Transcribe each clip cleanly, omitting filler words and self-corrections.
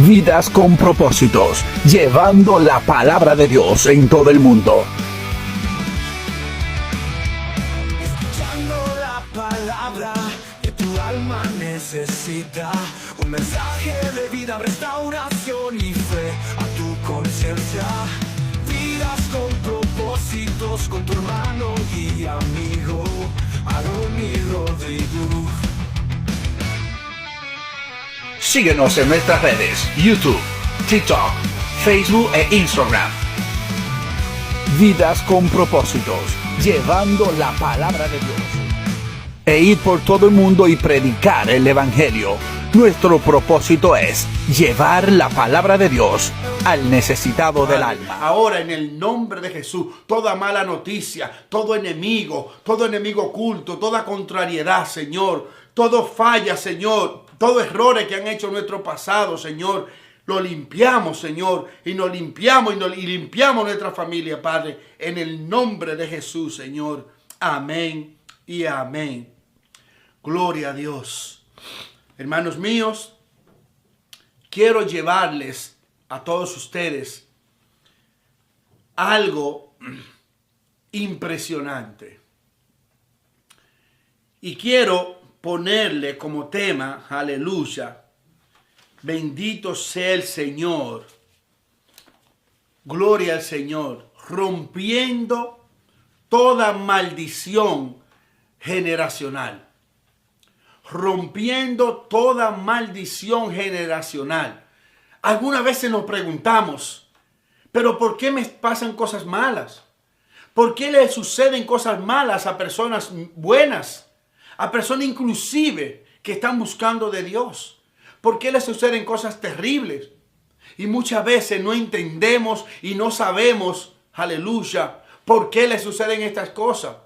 Vidas con propósitos, llevando la palabra de Dios en todo el mundo. Escuchando la palabra que tu alma necesita, un mensaje de vida, restauración y fe a tu conciencia. Vidas con propósitos, con tu hermano y amigo, Aaron y Rodrigo. Síguenos en nuestras redes, YouTube, TikTok, Facebook e Instagram. Vidas con propósitos, llevando la palabra de Dios. E ir por todo el mundo y predicar el Evangelio. Nuestro propósito es llevar la palabra de Dios al necesitado del alma. Ahora, en el nombre de Jesús, toda mala noticia, todo enemigo oculto, toda contrariedad, Señor, todo falla, Señor, todo errores que han hecho en nuestro pasado, Señor, lo limpiamos, Señor, y nos limpiamos y limpiamos nuestra familia, Padre, en el nombre de Jesús, Señor. Amén y amén. Gloria a Dios. Hermanos míos, quiero llevarles a todos ustedes algo impresionante. Y quiero ponerle como tema, aleluya, bendito sea el Señor, gloria al Señor, rompiendo toda maldición generacional. Rompiendo toda maldición generacional. Algunas veces nos preguntamos, ¿pero por qué me pasan cosas malas? ¿Por qué le suceden cosas malas a personas buenas? A personas inclusive que están buscando de Dios. ¿Por qué le suceden cosas terribles? Y muchas veces no entendemos y no sabemos, aleluya, por qué le suceden estas cosas.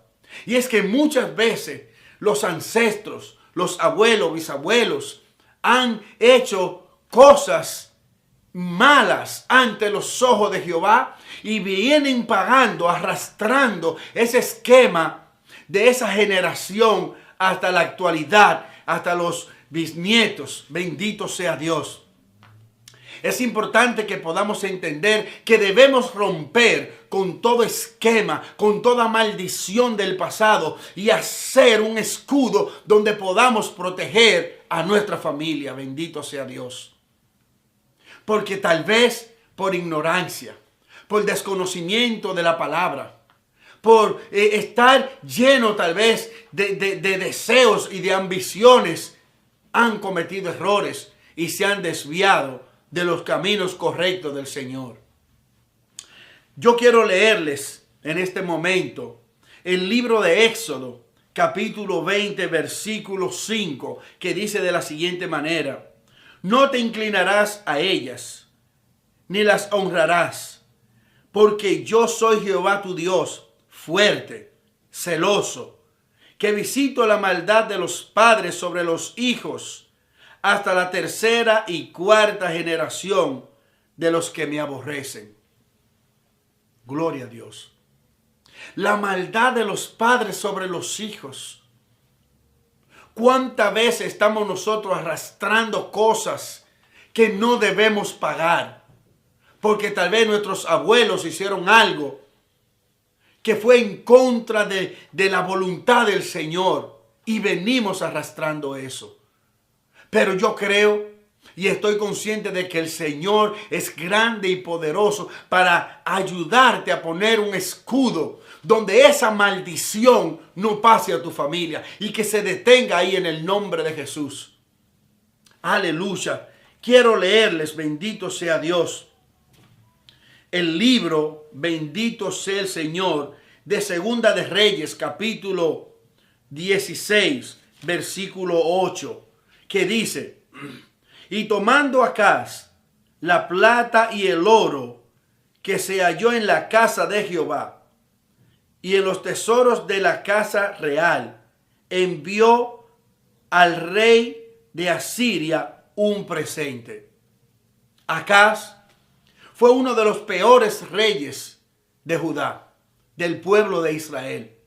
Y es que muchas veces los ancestros, los abuelos, bisabuelos, han hecho cosas malas ante los ojos de Jehová y vienen pagando, arrastrando ese esquema de esa generación hasta la actualidad, hasta los bisnietos. Bendito sea Dios. Es importante que podamos entender que debemos romper con todo esquema, con toda maldición del pasado y hacer un escudo donde podamos proteger a nuestra familia. Bendito sea Dios. Porque tal vez por ignorancia, por desconocimiento de la palabra, por estar lleno tal vez de deseos y de ambiciones, han cometido errores y se han desviado de los caminos correctos del Señor. Yo quiero leerles en este momento el libro de Éxodo, capítulo 20, versículo 5, que dice de la siguiente manera: no te inclinarás a ellas, ni las honrarás, porque yo soy Jehová tu Dios, fuerte, celoso, que visito la maldad de los padres sobre los hijos, hasta la tercera y cuarta generación de los que me aborrecen. Gloria a Dios. La maldad de los padres sobre los hijos. ¿Cuántas veces estamos nosotros arrastrando cosas que no debemos pagar? Porque tal vez nuestros abuelos hicieron algo que fue en contra de la voluntad del Señor y venimos arrastrando eso. Pero yo creo y estoy consciente de que el Señor es grande y poderoso para ayudarte a poner un escudo donde esa maldición no pase a tu familia y que se detenga ahí en el nombre de Jesús. Aleluya. Quiero leerles, bendito sea Dios, el libro, bendito sea el Señor, de Segunda de Reyes, capítulo 16, versículo 8. Que dice: y tomando Acaz la plata y el oro que se halló en la casa de Jehová y en los tesoros de la casa real, envió al rey de Asiria un presente. Acaz fue uno de los peores reyes de Judá, del pueblo de Israel.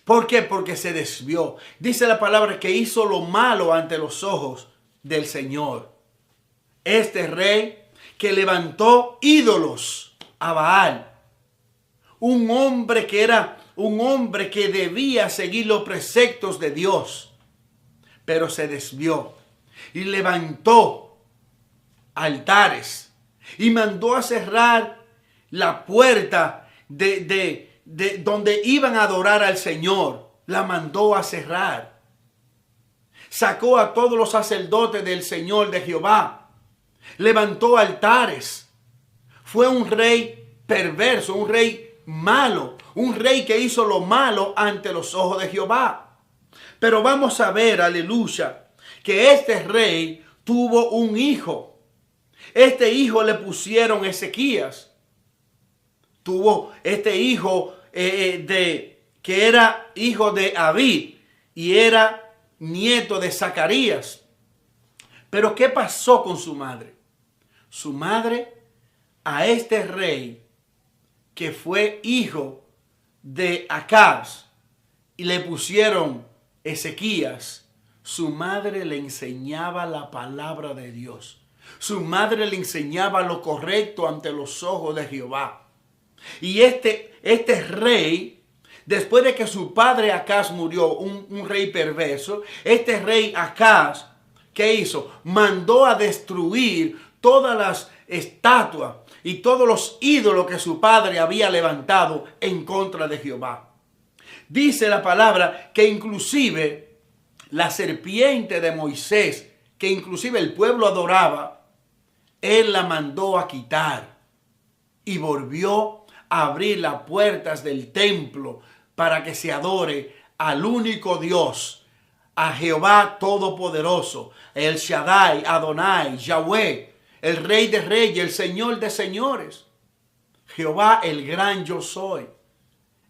¿Por qué? Porque se desvió. Dice la palabra que hizo lo malo ante los ojos del Señor. este rey que levantó ídolos a Baal. Un hombre que debía seguir los preceptos de Dios, pero se desvió y levantó altares y mandó a cerrar la puerta de donde iban a adorar al Señor. La mandó a cerrar. Sacó a todos los sacerdotes del Señor de Jehová. Levantó altares. Fue un rey perverso, un rey malo, un rey que hizo lo malo ante los ojos de Jehová. Pero vamos a ver, aleluya, que este rey tuvo un hijo. Este hijo le pusieron Ezequías. Tuvo este hijo que era hijo de Abid y era nieto de Zacarías. Pero ¿qué pasó con su madre? Su madre, a este rey que fue hijo de Acaz y le pusieron Ezequías, su madre le enseñaba la palabra de Dios. Su madre le enseñaba lo correcto ante los ojos de Jehová. Y este rey, después de que su padre Acaz murió, un rey perverso, este rey Acaz, ¿qué hizo? Mandó a destruir todas las estatuas y todos los ídolos que su padre había levantado en contra de Jehová. Dice la palabra que inclusive la serpiente de Moisés, que inclusive el pueblo adoraba, él la mandó a quitar y volvió a abrir las puertas del templo para que se adore al único Dios, a Jehová Todopoderoso, el Shaddai, Adonai, Yahweh, el Rey de Reyes, el Señor de Señores, Jehová el gran yo soy.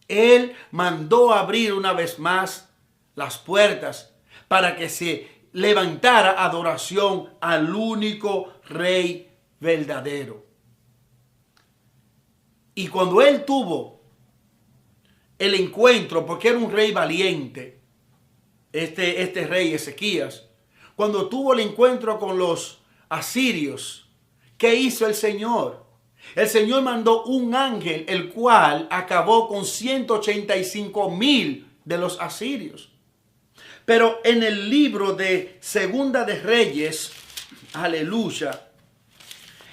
Él mandó abrir una vez más las puertas para que se levantara adoración al único Rey verdadero. Y cuando él tuvo el encuentro, porque era un rey valiente, este rey Ezequías, cuando tuvo el encuentro con los asirios, ¿qué hizo el Señor? El Señor mandó un ángel, el cual acabó con 185,000 de los asirios. Pero en el libro de Segunda de Reyes, aleluya,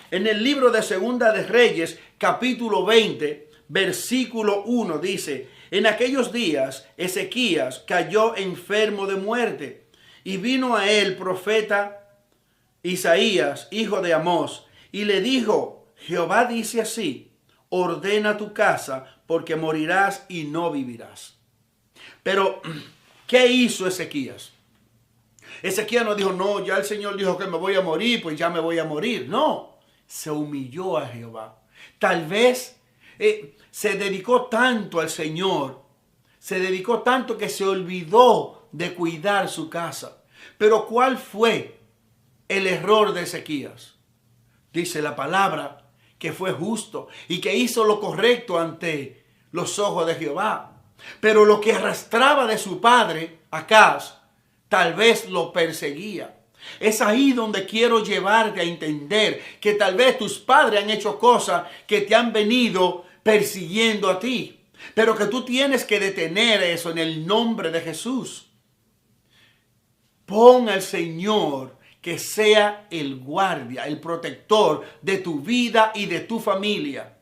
en el libro de Segunda de Reyes, capítulo 20, versículo 1, dice: en aquellos días Ezequías cayó enfermo de muerte, y vino a él profeta Isaías, hijo de Amós, y le dijo: Jehová dice así, ordena tu casa, porque morirás y no vivirás. Pero, ¿qué hizo Ezequías? Ezequías no dijo: no, ya el Señor dijo que me voy a morir, pues ya me voy a morir. No, se humilló a Jehová. Tal vez se dedicó tanto al Señor, se dedicó tanto que se olvidó de cuidar su casa. Pero ¿cuál fue el error de Ezequías? Dice la palabra que fue justo y que hizo lo correcto ante los ojos de Jehová. Pero lo que arrastraba de su padre, Acaz, tal vez lo perseguía. Es ahí donde quiero llevarte a entender que tal vez tus padres han hecho cosas que te han venido persiguiendo a ti, pero que tú tienes que detener eso en el nombre de Jesús. Pon al Señor que sea el guardia, el protector de tu vida y de tu familia,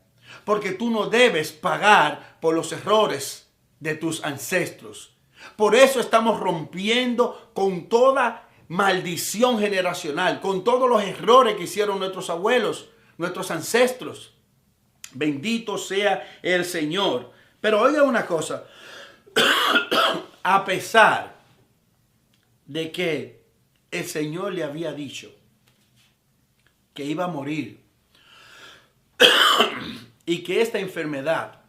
porque tú no debes pagar por los errores de tus ancestros. Por eso estamos rompiendo con toda maldición generacional, con todos los errores que hicieron nuestros abuelos, nuestros ancestros. Bendito sea el Señor. Pero oiga una cosa, a pesar de que el Señor le había dicho que iba a morir y que esta enfermedad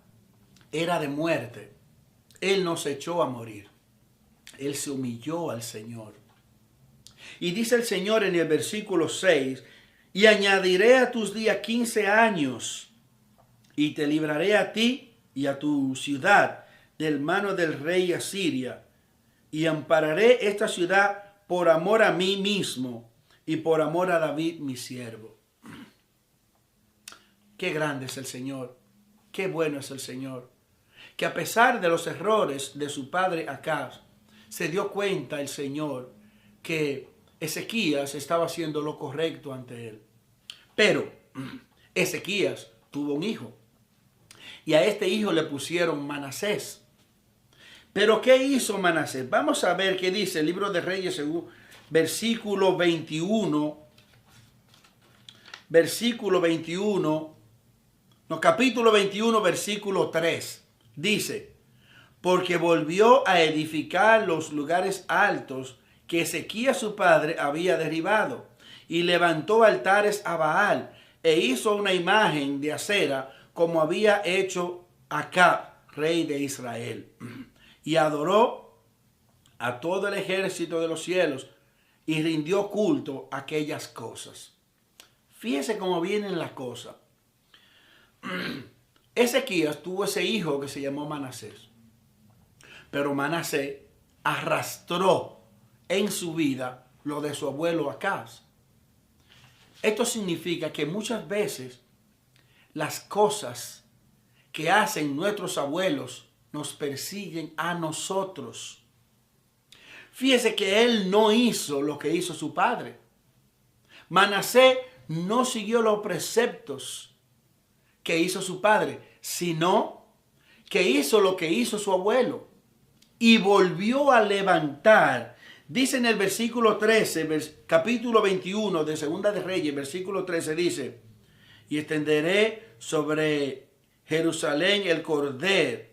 era de muerte, Él no se echó a morir. Él se humilló al Señor. Y dice el Señor en el versículo 6, y añadiré a tus días 15 años, y te libraré a ti y a tu ciudad del mano del rey Asiria, y ampararé esta ciudad por amor a mí mismo, y por amor a David, mi siervo. Qué grande es el Señor, qué bueno es el Señor, que a pesar de los errores de su padre Acaz, se dio cuenta el Señor que Ezequías estaba haciendo lo correcto ante él. Pero Ezequías tuvo un hijo, y a este hijo le pusieron Manasés. Pero ¿qué hizo Manasés? Vamos a ver qué dice el libro de Reyes, según versículo 21, capítulo 21, versículo 3. Dice, porque volvió a edificar los lugares altos que Ezequías su padre había derribado, y levantó altares a Baal, e hizo una imagen de acera, como había hecho Acab, rey de Israel. Y adoró a todo el ejército de los cielos, y rindió culto a aquellas cosas. Fíjese cómo vienen las cosas. Ezequías tuvo ese hijo que se llamó Manasés. Pero Manasés arrastró en su vida lo de su abuelo Acaz. Esto significa que muchas veces las cosas que hacen nuestros abuelos nos persiguen a nosotros. Fíjese que él no hizo lo que hizo su padre. Manasés no siguió los preceptos que hizo su padre, sino que hizo lo que hizo su abuelo. Y volvió a levantar. Dice en el versículo 13, capítulo 21 de Segunda de Reyes, versículo 13, dice, y extenderé sobre Jerusalén el cordel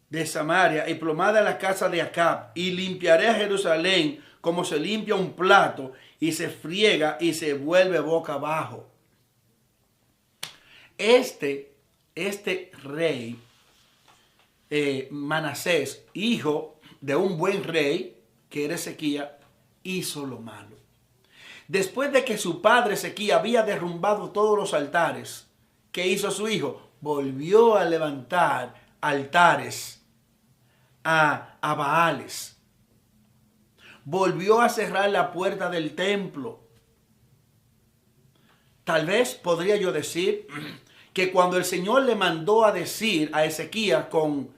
de Samaria y plomada la casa de Acab, y limpiaré a Jerusalén como se limpia un plato y se friega y se vuelve boca abajo. Este rey, Manasés, hijo de un buen rey, que era Ezequías, hizo lo malo. Después de que su padre Ezequías había derrumbado todos los altares, ¿qué hizo su hijo? Volvió a levantar altares a Baales. Volvió a cerrar la puerta del templo. Tal vez podría yo decir que cuando el Señor le mandó a decir a Ezequías con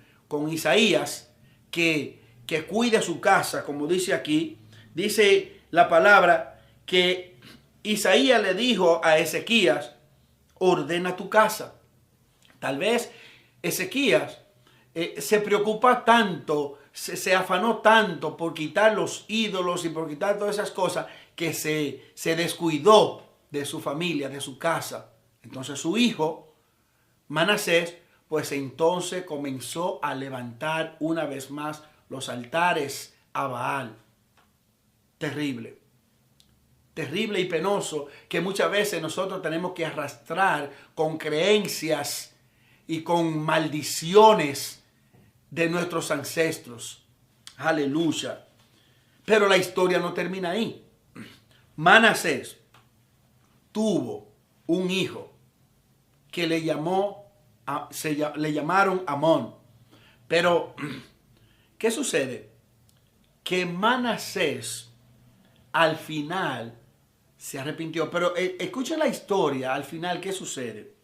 Isaías que cuide su casa, como dice aquí, dice la palabra que Isaías le dijo a Ezequías, ordena tu casa. Tal vez Ezequías se preocupa tanto, se afanó tanto por quitar los ídolos y por quitar todas esas cosas que se descuidó de su familia, de su casa. Entonces su hijo, Manasés, pues entonces comenzó a levantar una vez más los altares a Baal. Terrible. Terrible y penoso que muchas veces nosotros tenemos que arrastrar con creencias y con maldiciones de nuestros ancestros. Aleluya. Pero la historia no termina ahí. Manasés tuvo un hijo que le llamaron Amón. Pero, ¿qué sucede? Que Manasés al final se arrepintió. Pero escuchen la historia al final, ¿qué sucede?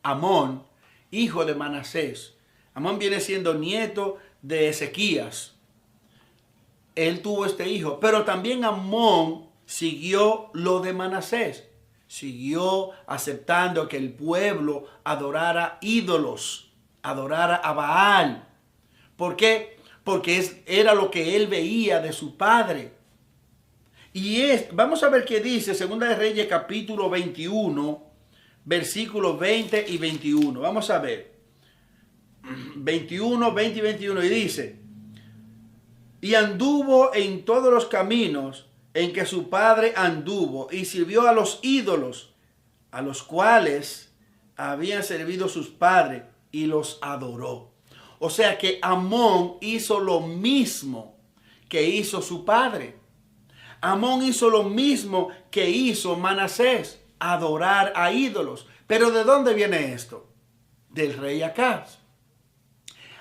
Amón, hijo de Manasés. Amón viene siendo nieto de Ezequías. Él tuvo este hijo. Pero también Amón siguió lo de Manasés. Siguió aceptando que el pueblo adorara ídolos, adorara a Baal. ¿Por qué? Porque era lo que él veía de su padre. Vamos a ver qué dice Segunda de Reyes capítulo 21, versículos 20 y 21. Vamos a ver. 21, 20 y 21. Y dice, y anduvo en todos los caminos en que su padre anduvo, y sirvió a los ídolos, a los cuales habían servido sus padres, y los adoró. O sea que Amón hizo lo mismo que hizo su padre. Amón hizo lo mismo que hizo Manasés, adorar a ídolos. Pero ¿de dónde viene esto? Del rey Acaz.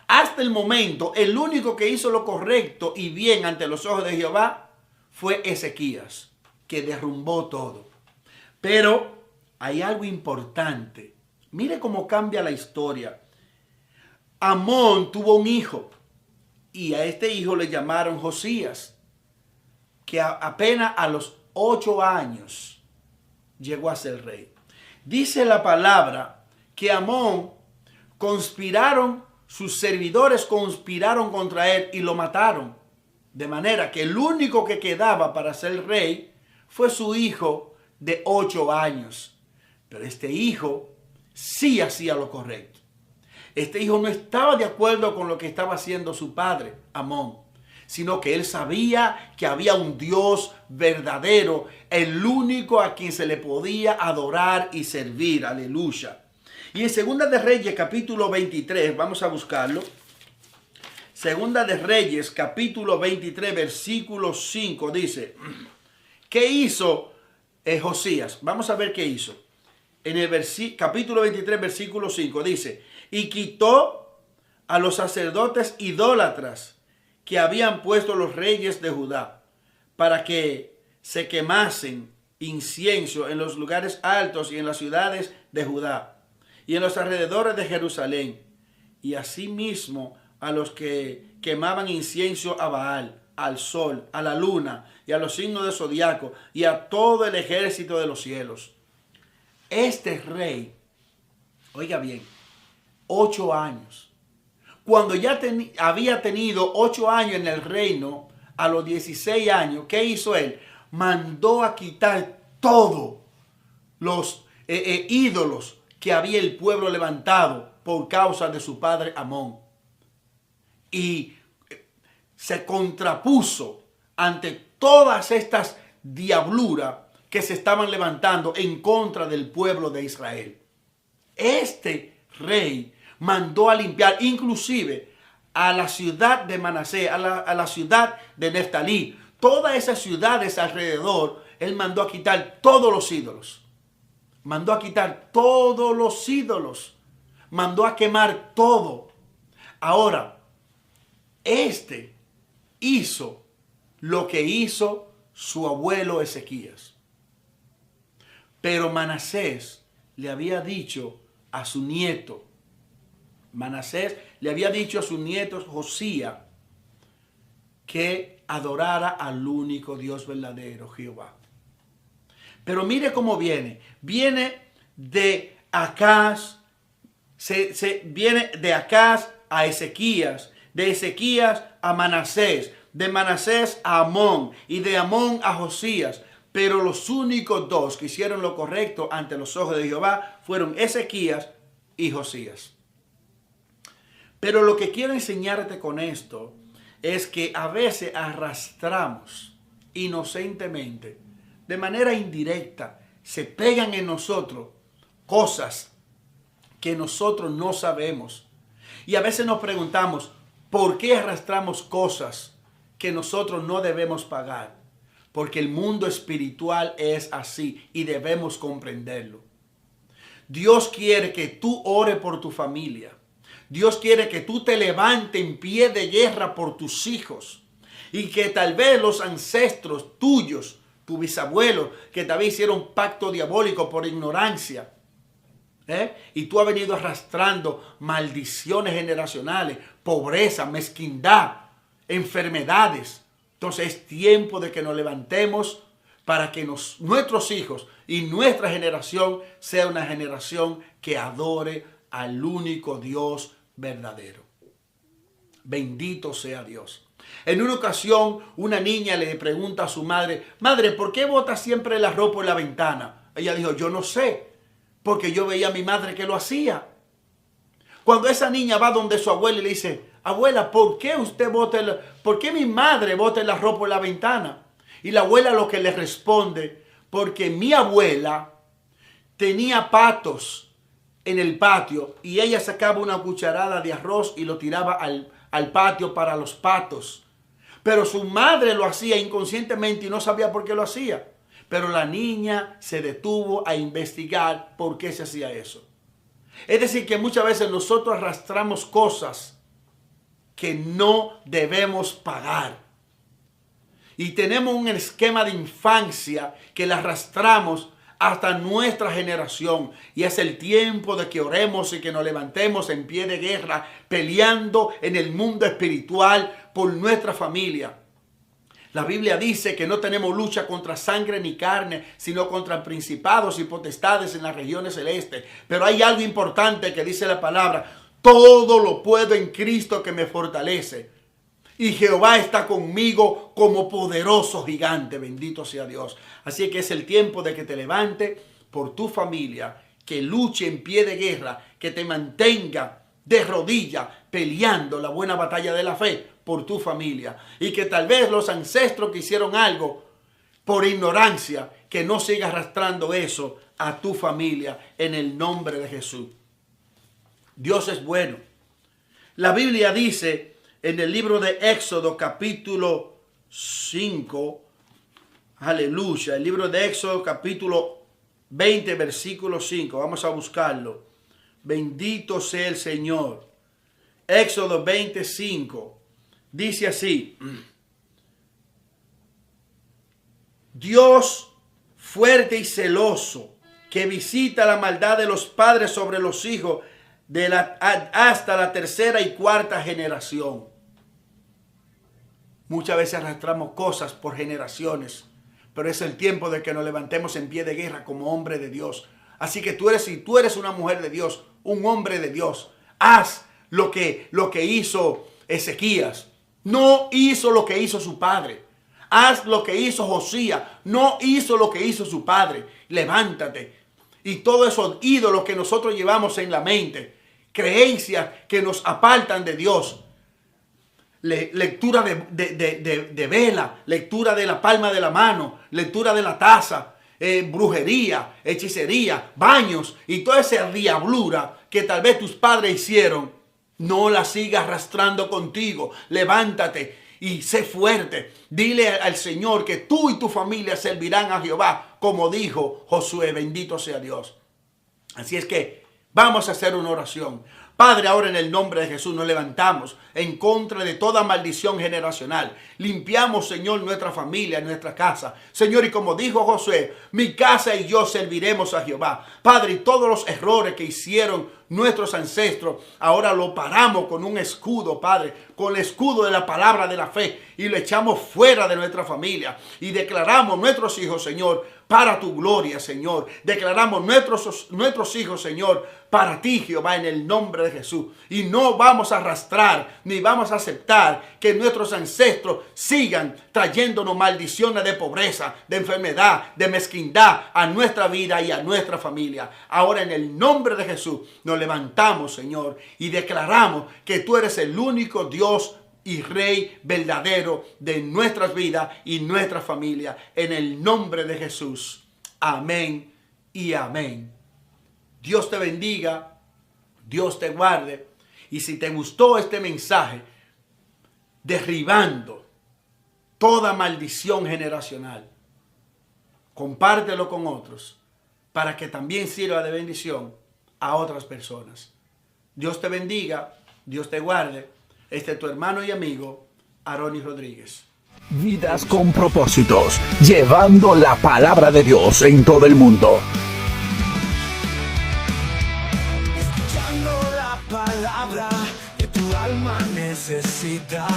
Hasta el momento, el único que hizo lo correcto y bien ante los ojos de Jehová fue Ezequías. que derrumbó todo. Pero hay algo importante. Mire cómo cambia la historia. Amón tuvo un hijo y a este hijo le llamaron Josías, que apenas a los 8 años llegó a ser rey. Dice la palabra que Amón sus servidores conspiraron contra él y lo mataron. De manera que el único que quedaba para ser rey fue su hijo de 8 años. Pero este hijo sí hacía lo correcto. Este hijo no estaba de acuerdo con lo que estaba haciendo su padre, Amón, sino que él sabía que había un Dios verdadero, el único a quien se le podía adorar y servir. Aleluya. Y en Segunda de Reyes, capítulo 23, vamos a buscarlo. Segunda de Reyes, capítulo 23, versículo 5, dice, ¿qué hizo Josías? Vamos a ver qué hizo. En el capítulo 23, versículo 5, dice, y quitó a los sacerdotes idólatras que habían puesto los reyes de Judá, para que se quemasen incienso en los lugares altos y en las ciudades de Judá y en los alrededores de Jerusalén, y asimismo a los que quemaban incienso a Baal, al sol, a la luna y a los signos de zodiaco y a todo el ejército de los cielos. Este rey, oiga bien, 8 años. Cuando ya había tenido 8 años en el reino, a los 16 años, ¿qué hizo él? Mandó a quitar todos los ídolos que había el pueblo levantado por causa de su padre Amón. Y se contrapuso ante todas estas diabluras que se estaban levantando en contra del pueblo de Israel. Este rey mandó a limpiar inclusive a la ciudad de Manasés, a la ciudad de Neftalí, todas esas ciudades alrededor. Él mandó a quitar todos los ídolos. Mandó a quitar todos los ídolos. Mandó a quemar todo. Ahora, este hizo lo que hizo su abuelo Ezequías. Pero Manasés le había dicho a su nieto, Josías, que adorara al único Dios verdadero, Jehová. Pero mire cómo viene. Viene de Acaz, viene de Acaz a Ezequías, de Ezequías a Manasés, de Manasés a Amón y de Amón a Josías. Pero los únicos dos que hicieron lo correcto ante los ojos de Jehová fueron Ezequías y Josías. Pero lo que quiero enseñarte con esto es que a veces arrastramos inocentemente, de manera indirecta, se pegan en nosotros cosas que nosotros no sabemos. Y a veces nos preguntamos, ¿por qué arrastramos cosas que nosotros no debemos pagar? Porque el mundo espiritual es así y debemos comprenderlo. Dios quiere que tú ores por tu familia. Dios quiere que tú te levantes en pie de guerra por tus hijos. Y que tal vez los ancestros tuyos, tu bisabuelo, que tal vez hicieron pacto diabólico por ignorancia. Y tú has venido arrastrando maldiciones generacionales, pobreza, mezquindad, enfermedades. Entonces es tiempo de que nos levantemos para que nuestros hijos y nuestra generación sea una generación que adore al único Dios verdadero. Bendito sea Dios. En una ocasión, una niña le pregunta a su madre, madre, ¿por qué botas siempre el arroz por la ventana? Ella dijo, yo no sé, porque yo veía a mi madre que lo hacía. Cuando esa niña va donde su abuela y le dice, abuela, ¿por qué mi madre bota el arroz por la ventana? Y la abuela lo que le responde, porque mi abuela tenía patos en el patio y ella sacaba una cucharada de arroz y lo tiraba al patio para los patos. Pero su madre lo hacía inconscientemente y no sabía por qué lo hacía. Pero la niña se detuvo a investigar por qué se hacía eso. Es decir, que muchas veces nosotros arrastramos cosas que no debemos pagar. Y tenemos un esquema de infancia que la arrastramos hasta nuestra generación. Y es el tiempo de que oremos y que nos levantemos en pie de guerra, peleando en el mundo espiritual por nuestra familia. La Biblia dice que no tenemos lucha contra sangre ni carne, sino contra principados y potestades en las regiones celestes. Pero hay algo importante que dice la palabra: todo lo puedo en Cristo que me fortalece. Y Jehová está conmigo como poderoso gigante. Bendito sea Dios. Así que es el tiempo de que te levante por tu familia, que luche en pie de guerra, que te mantenga de rodillas peleando la buena batalla de la fe por tu familia. Y que tal vez los ancestros que hicieron algo por ignorancia, que no siga arrastrando eso a tu familia en el nombre de Jesús. Dios es bueno. La Biblia dice en el libro de Éxodo capítulo 5, aleluya, el libro de Éxodo capítulo 20 versículo 5, vamos a buscarlo. Bendito sea el Señor. Éxodo 25 dice así: Dios fuerte y celoso, que visita la maldad de los padres sobre los hijos hasta la tercera y cuarta generación. Muchas veces arrastramos cosas por generaciones, pero es el tiempo de que nos levantemos en pie de guerra como hombre de Dios. Así que si tú eres una mujer de Dios, un hombre de Dios, haz lo que hizo Ezequías. No hizo lo que hizo su padre. Haz lo que hizo Josías. No hizo lo que hizo su padre. Levántate. Y todos esos ídolos que nosotros llevamos en la mente, creencias que nos apartan de Dios, lectura de vela, lectura de la palma de la mano, lectura de la taza, brujería, hechicería, baños y toda esa diablura que tal vez tus padres hicieron, no la sigas arrastrando contigo. Levántate y sé fuerte. Dile al Señor que tú y tu familia servirán a Jehová, como dijo Josué. Bendito sea Dios. Así es que vamos a hacer una oración. Padre, ahora en el nombre de Jesús nos levantamos en contra de toda maldición generacional. Limpiamos, Señor, nuestra familia, nuestra casa. Señor, y como dijo Josué, mi casa y yo serviremos a Jehová. Padre, y todos los errores que hicieron nuestros ancestros, ahora lo paramos con un escudo, Padre, con el escudo de la palabra de la fe, y lo echamos fuera de nuestra familia. Y declaramos nuestros hijos, Señor, para tu gloria, Señor. Declaramos nuestros hijos, Señor, para ti, Jehová, en el nombre de Jesús. Y no vamos a arrastrar, ni vamos a aceptar que nuestros ancestros sigan trayéndonos maldiciones de pobreza, de enfermedad, de mezquindad a nuestra vida y a nuestra familia. Ahora en el nombre de Jesús nos levantamos, Señor, y declaramos que tú eres el único Dios y Rey verdadero de nuestras vidas y nuestra familia. En el nombre de Jesús. Amén y amén. Dios te bendiga. Dios te guarde. Y si te gustó este mensaje, derribando toda maldición generacional, compártelo con otros para que también sirva de bendición a otras personas. Dios te bendiga. Dios te guarde. Este es tu hermano y amigo, Aronis Rodríguez. Vidas con propósitos, llevando la palabra de Dios en todo el mundo. Escuchando la palabra que tu alma necesita.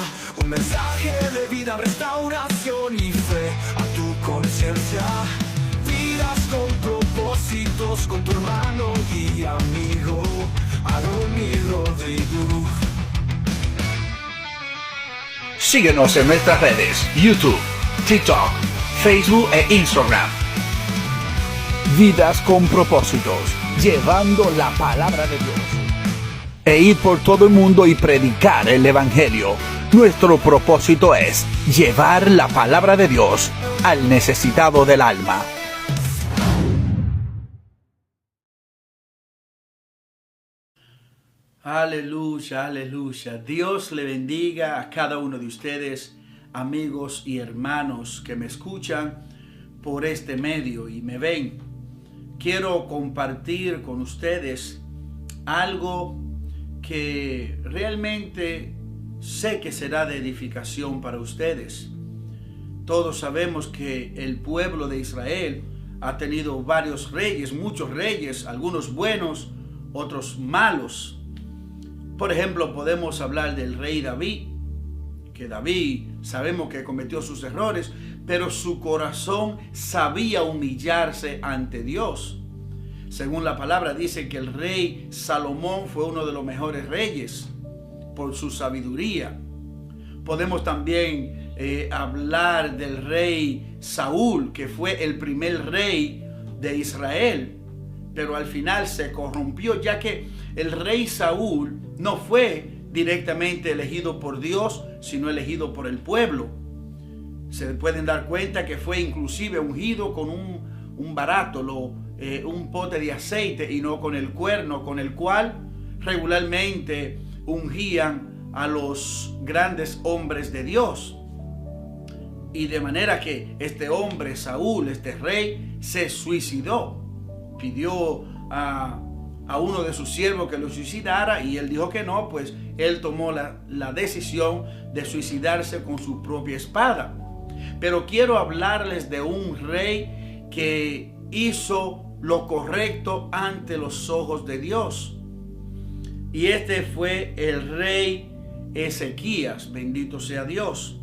Un mensaje de vida, restauración y fe a tu conciencia. Vidas con propósitos, con tu hermano y amigo, Aronis Rodríguez. Síguenos en nuestras redes, YouTube, TikTok, Facebook e Instagram. Vidas con propósitos, llevando la palabra de Dios. E ir por todo el mundo y predicar el Evangelio. Nuestro propósito es llevar la palabra de Dios al necesitado del alma. Aleluya, aleluya. Dios le bendiga a cada uno de ustedes, amigos y hermanos que me escuchan por este medio y me ven. Quiero compartir con ustedes algo que realmente sé que será de edificación para ustedes. Todos sabemos que el pueblo de Israel ha tenido varios reyes, muchos reyes, algunos buenos, otros malos. Por ejemplo, podemos hablar del rey David, que David sabemos que cometió sus errores, pero su corazón sabía humillarse ante Dios. Según la palabra dice que el rey Salomón fue uno de los mejores reyes por su sabiduría. Podemos también hablar del rey Saúl, que fue el primer rey de Israel, pero al final se corrompió, ya que el rey Saúl no fue directamente elegido por Dios, sino elegido por el pueblo. Se pueden dar cuenta que fue inclusive ungido con un barato, un pote de aceite, y no con el cuerno con el cual regularmente ungían a los grandes hombres de Dios. Y de manera que este hombre, Saúl, este rey, se suicidó. Pidió a uno de sus siervos que lo suicidara, y él dijo que no, pues él tomó la decisión de suicidarse con su propia espada. Pero quiero hablarles de un rey que hizo lo correcto ante los ojos de Dios. Y este fue el rey Ezequías, bendito sea Dios.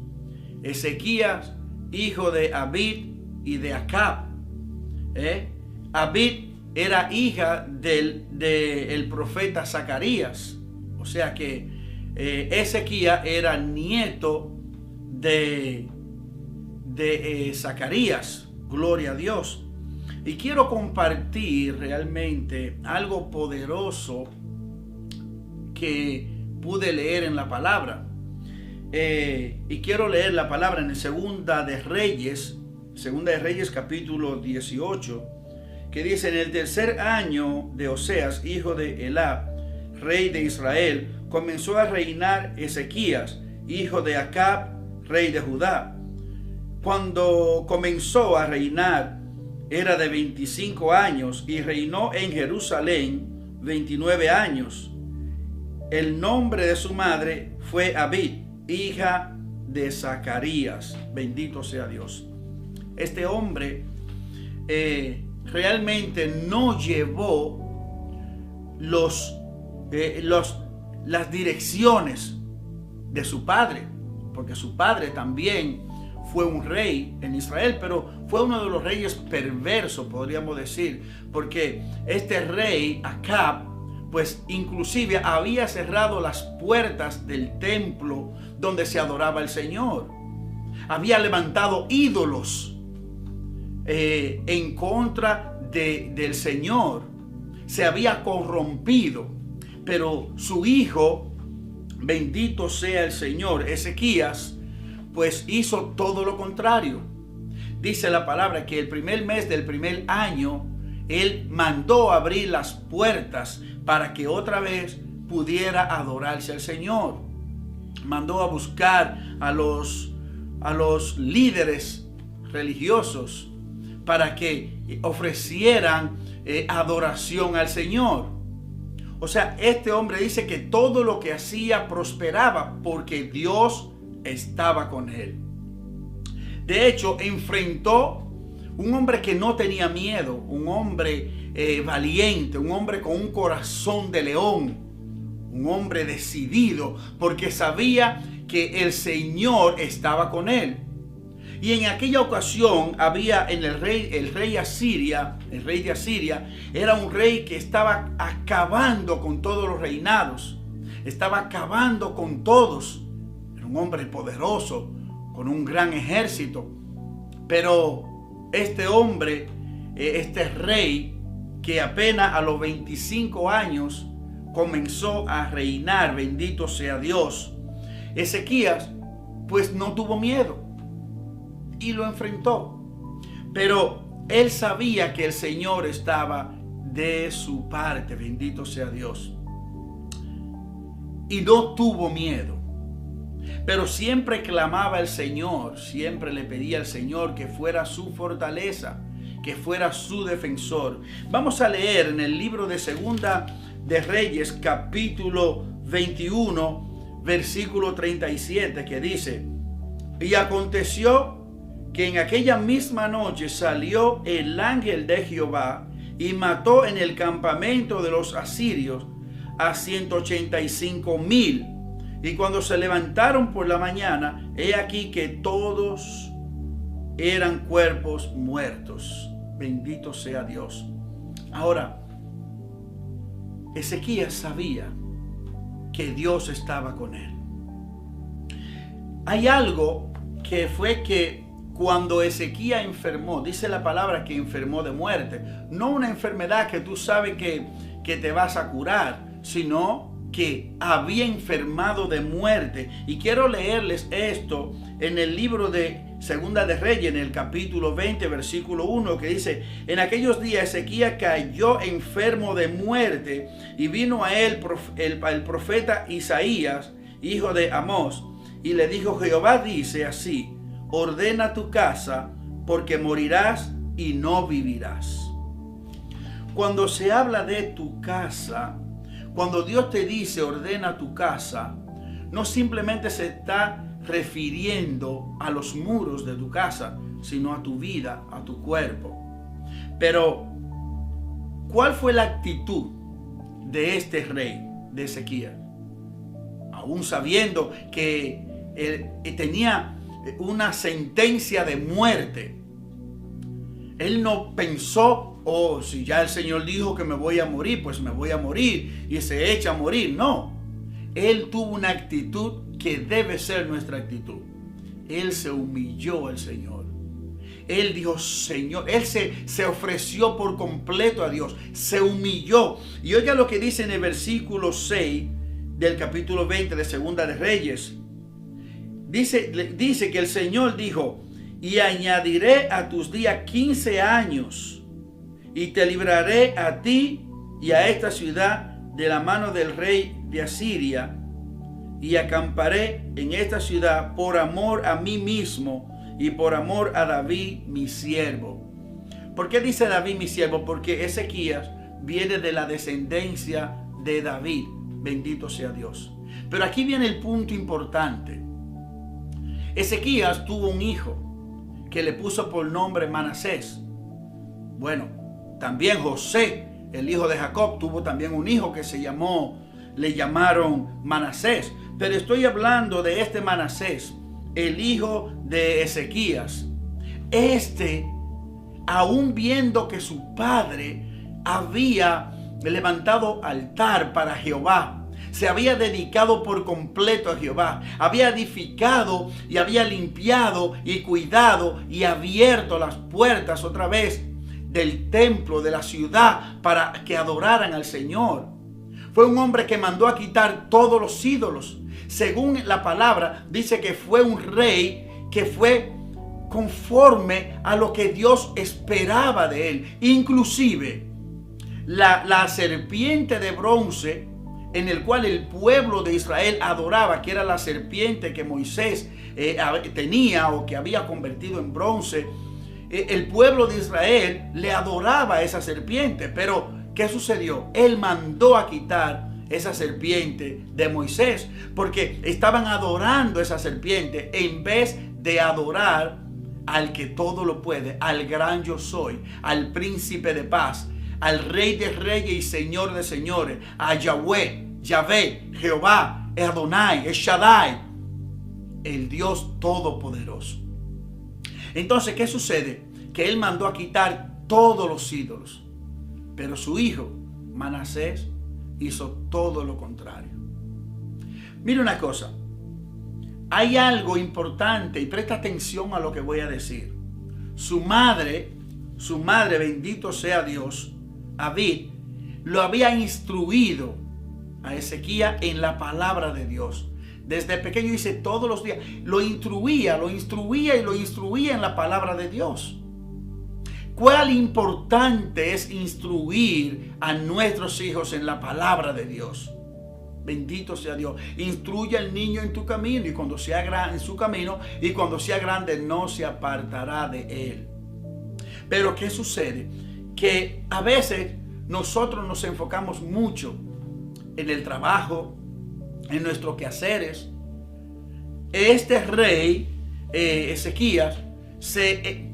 Ezequías, hijo de Abid y de Acab. Abid era hija del profeta Zacarías. O sea que Ezequías era nieto de Zacarías. Gloria a Dios. Y quiero compartir realmente algo poderoso que pude leer en la palabra. Y quiero leer la palabra en Segunda de Reyes capítulo 18, que dice: en el tercer año de Oseas, hijo de Elá, rey de Israel, comenzó a reinar Ezequías, hijo de Acab, rey de Judá. Cuando comenzó a reinar, era de 25 años y reinó en Jerusalén 29 años. El nombre de su madre fue Abid, hija de Zacarías. Bendito sea Dios. Este hombre realmente no llevó las direcciones de su padre, porque su padre también fue un rey en Israel, pero fue uno de los reyes perversos, podríamos decir, porque este rey Acab, pues inclusive había cerrado las puertas del templo donde se adoraba al Señor. Había levantado ídolos en contra del Señor. Se había corrompido. Pero su hijo, bendito sea el Señor, Ezequías, pues hizo todo lo contrario. Dice la palabra que el primer mes del primer año, él mandó abrir las puertas para que otra vez pudiera adorarse al Señor. Mandó a buscar a los líderes religiosos para que ofrecieran adoración al Señor. O sea, este hombre dice que todo lo que hacía prosperaba porque Dios estaba con él. De hecho, enfrentó un hombre que no tenía miedo, un hombre valiente, un hombre con un corazón de león, un hombre decidido, porque sabía que el Señor estaba con él. Y en aquella ocasión había en el rey de Asiria, era un rey que estaba acabando con todos los reinados, estaba acabando con todos. Era un hombre poderoso, con un gran ejército. Pero este hombre, este rey, que apenas a los 25 años comenzó a reinar, bendito sea Dios, Ezequías pues no tuvo miedo y lo enfrentó. Pero él sabía que el Señor estaba de su parte, bendito sea Dios, y no tuvo miedo. Pero siempre clamaba al Señor, siempre le pedía al Señor que fuera su fortaleza, que fuera su defensor. Vamos a leer en el libro de Segunda de Reyes, capítulo 21, versículo 37, que dice: y aconteció que en aquella misma noche salió el ángel de Jehová y mató en el campamento de los asirios a 185,000. Y cuando se levantaron por la mañana, he aquí que todos eran cuerpos muertos. Bendito sea Dios. Ahora, Ezequías sabía que Dios estaba con él. Hay algo que fue que cuando Ezequías enfermó, dice la palabra que enfermó de muerte, no una enfermedad que tú sabes que te vas a curar, sino que había enfermado de muerte. Y quiero leerles esto en el libro de Segunda de Reyes, en el capítulo 20, versículo 1, que dice: en aquellos días Ezequías cayó enfermo de muerte, y vino a él el profeta Isaías, hijo de Amós, y le dijo: Jehová dice así, ordena tu casa, porque morirás y no vivirás. Cuando se habla de tu casa, cuando Dios te dice ordena tu casa, no simplemente se está refiriendo a los muros de tu casa, sino a tu vida, a tu cuerpo. Pero, ¿cuál fue la actitud de este rey, de Ezequías? Aún sabiendo que tenía una sentencia de muerte, él no pensó: oh, si ya el Señor dijo que me voy a morir, pues me voy a morir, y se echa a morir. No, él tuvo una actitud que debe ser nuestra actitud. Él se humilló al Señor. Él dijo: Señor, él se ofreció por completo a Dios, se humilló. Y oiga lo que dice en el versículo 6 del capítulo 20 de Segunda de Reyes. Dice que el Señor dijo: y añadiré a tus días 15 años, y te libraré a ti y a esta ciudad de la mano del rey de Asiria, y acamparé en esta ciudad por amor a mí mismo y por amor a David mi siervo. ¿Por qué dice David mi siervo? Porque Ezequías viene de la descendencia de David. Bendito sea Dios. Pero aquí viene el punto importante. Ezequías tuvo un hijo que le puso por nombre Manasés. Bueno, también José, el hijo de Jacob, tuvo también un hijo que le llamaron Manasés. Pero estoy hablando de este Manasés, el hijo de Ezequías. Aún viendo que su padre había levantado altar para Jehová, se había dedicado por completo a Jehová, había edificado y había limpiado y cuidado y abierto las puertas otra vez del templo, de la ciudad, para que adoraran al Señor. Fue un hombre que mandó a quitar todos los ídolos. Según la palabra, dice que fue un rey que fue conforme a lo que Dios esperaba de él. Inclusive, la serpiente de bronce en el cual el pueblo de Israel adoraba, que era la serpiente que Moisés tenía o que había convertido en bronce, el pueblo de Israel le adoraba a esa serpiente. Pero ¿qué sucedió? Él mandó a quitar esa serpiente de Moisés, porque estaban adorando esa serpiente en vez de adorar al que todo lo puede, al gran yo soy, al príncipe de paz, al rey de reyes y señor de señores, a Yahweh, Yahvé, Jehová, Adonai, Shaddai, el Dios todopoderoso. Entonces, ¿qué sucede? Que él mandó a quitar todos los ídolos, pero su hijo Manasés hizo todo lo contrario. Mira una cosa, hay algo importante y presta atención a lo que voy a decir. Su madre, bendito sea Dios, Abid, lo había instruido a Ezequías en la palabra de Dios. Desde pequeño, dice, todos los días lo instruía en la palabra de Dios. ¿Cuál importante es instruir a nuestros hijos en la palabra de Dios? Bendito sea Dios. Instruye al niño en tu camino, y cuando sea grande en su camino, y cuando sea grande no se apartará de él. Pero ¿qué sucede? Que a veces nosotros nos enfocamos mucho en el trabajo, en nuestros quehaceres. Este rey Ezequías se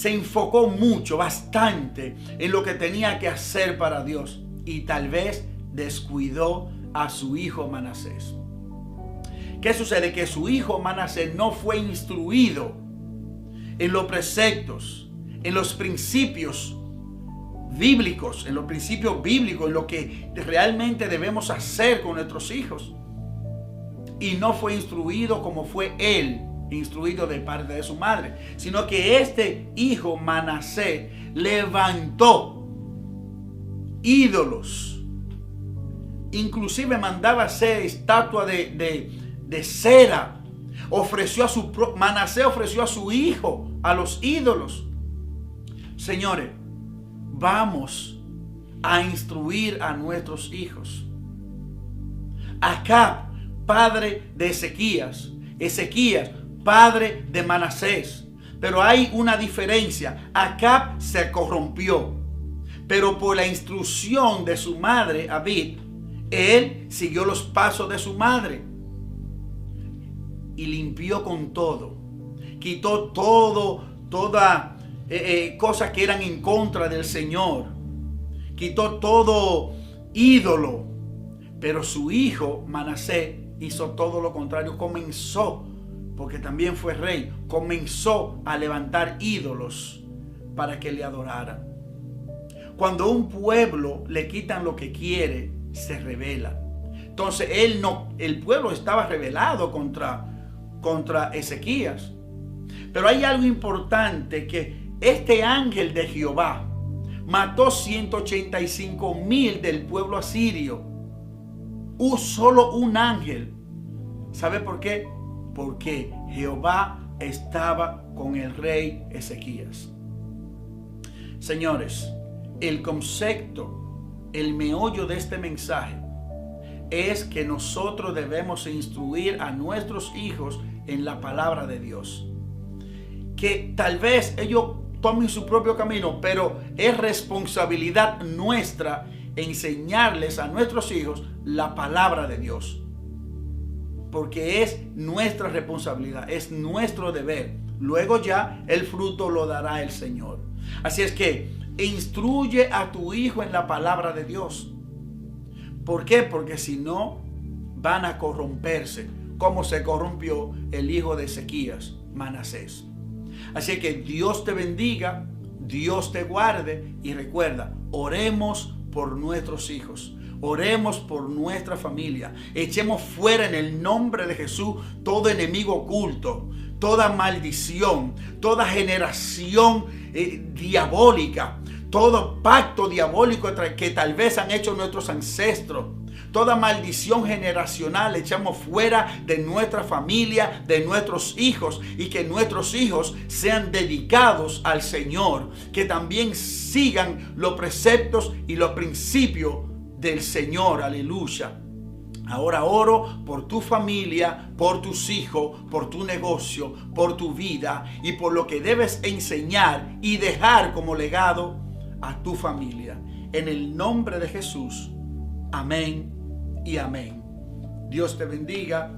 enfocó mucho, bastante, en lo que tenía que hacer para Dios y tal vez descuidó a su hijo Manasés. ¿Qué sucede? Que su hijo Manasés no fue instruido en los preceptos, en los principios bíblicos, en lo que realmente debemos hacer con nuestros hijos. Y no fue instruido como fue él, instruido de parte de su madre, sino que este hijo Manasés levantó ídolos, inclusive mandaba hacer estatua de cera. Manasés ofreció a su hijo a los ídolos. Señores, vamos a instruir a nuestros hijos. Acab, padre de Ezequías, padre de Manasés. Pero hay una diferencia. Acab se corrompió, pero por la instrucción de su madre, Abid, él siguió los pasos de su madre y limpió con todo. Quitó toda cosas que eran en contra del Señor. Quitó todo ídolo. Pero su hijo Manasés hizo todo lo contrario. Comenzó, porque también fue rey, comenzó a levantar ídolos para que le adoraran. Cuando un pueblo le quitan lo que quiere, se rebela. Entonces el pueblo estaba rebelado contra Ezequías. Pero hay algo importante, que este ángel de Jehová mató 185,000 del pueblo asirio. Solo un ángel. ¿Sabe por qué? Porque Jehová estaba con el rey Ezequías. Señores, el concepto, el meollo de este mensaje es que nosotros debemos instruir a nuestros hijos en la palabra de Dios. Que tal vez ellos tomen su propio camino, pero es responsabilidad nuestra enseñarles a nuestros hijos la palabra de Dios. Porque es nuestra responsabilidad, es nuestro deber. Luego ya el fruto lo dará el Señor. Así es que instruye a tu hijo en la palabra de Dios. ¿Por qué? Porque si no, van a corromperse, como se corrompió el hijo de Ezequías, Manasés. Así que Dios te bendiga, Dios te guarde, y recuerda, oremos por nuestros hijos. Oremos por nuestra familia. Echemos fuera en el nombre de Jesús todo enemigo oculto, toda maldición, toda generación diabólica, todo pacto diabólico que tal vez han hecho nuestros ancestros. Toda maldición generacional echamos fuera de nuestra familia, de nuestros hijos, y que nuestros hijos sean dedicados al Señor, que también sigan los preceptos y los principios del Señor. Aleluya. Ahora oro por tu familia, por tus hijos, por tu negocio, por tu vida y por lo que debes enseñar y dejar como legado a tu familia. En el nombre de Jesús. Amén y amén. Dios te bendiga.